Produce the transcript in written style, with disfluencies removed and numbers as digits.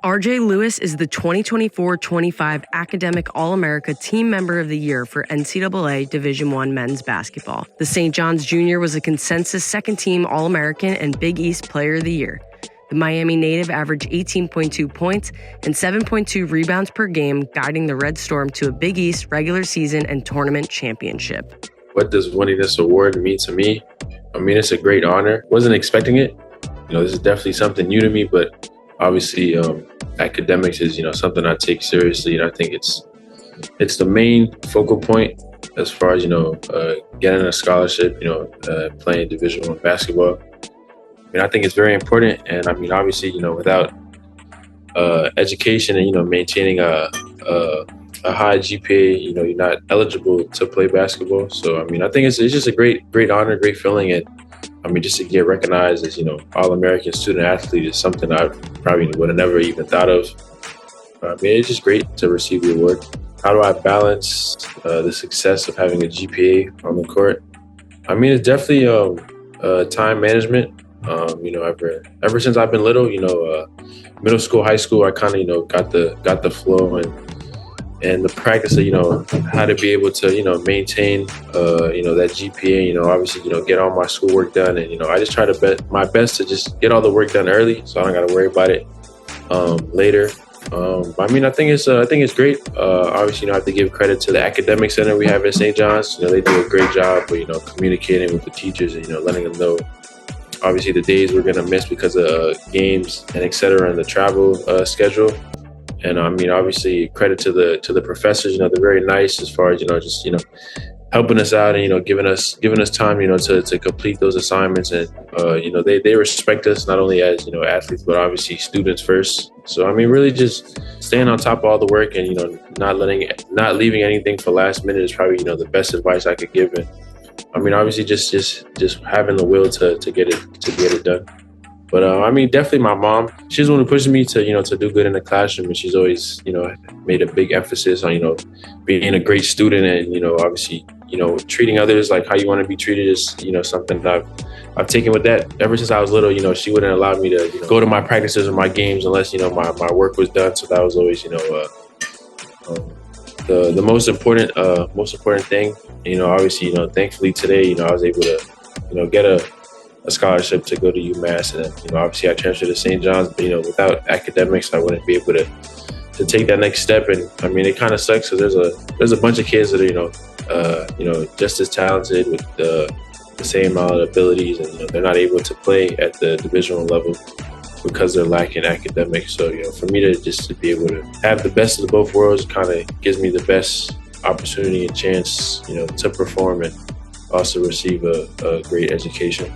RJ Lewis is the 2024-25 Academic All-America Team Member of the Year for NCAA Division I men's basketball. The St. John's Junior was a consensus second-team All-American and Big East Player of the Year. The Miami native averaged 18.2 points and 7.2 rebounds per game, guiding the Red Storm to a Big East regular season and tournament championship. What does winning this award mean to me? I mean, it's a great honor. Wasn't expecting it. This is definitely something new to me, but obviously academics is, something I take seriously. And I think it's the main focal point as far as, getting a scholarship, playing Division I basketball. I mean, I think it's very important. And I mean, obviously, without education and, maintaining a high GPA, you're not eligible to play basketball. So, I mean, I think it's just a great honor, great feeling. And I mean, just to get recognized as, All-American student athlete is something I probably would have never even thought of. I mean, it's just great to receive the award. How do I balance the success of having a GPA on the court? I mean, it's definitely time management. Ever since I've been little, middle school, high school, I kind of, got the flow and the practice of, how to be able to, maintain, that GPA, obviously, get all my schoolwork done. And, I just try to my best to just get all the work done early so I don't got to worry about it later. I mean, I think it's great. Obviously, I have to give credit to the academic center we have at St. John's. They do a great job of, communicating with the teachers and, letting them know, obviously, the days we're going to miss because of games and et cetera and the travel schedule. And I mean, obviously, credit to the professors. They're very nice as far as just helping us out and giving us time to complete those assignments. And they respect us not only as athletes but obviously students first. So I mean, really just staying on top of all the work and not leaving anything for last minute is probably the best advice I could give. And I mean, obviously, just having the will to get it done. But I mean, definitely my mom. She's the one who pushes me to to do good in the classroom, and she's always made a big emphasis on being a great student and obviously treating others like how you want to be treated is something that I've taken with that ever since I was little. She wouldn't allow me to go to my practices or my games unless my work was done. So that was always the most important thing. Obviously, thankfully today, I was able to, get a scholarship to go to UMass. And then, obviously I transferred to St. John's, but, without academics, I wouldn't be able to take that next step. And I mean, it kind of sucks because there's a bunch of kids that are, just as talented with the same amount of abilities. And, they're not able to play at the Division I level because they're lacking academics. So, for me to be able to have the best of both worlds kind of gives me the best opportunity and chance, to perform and also receive a great education.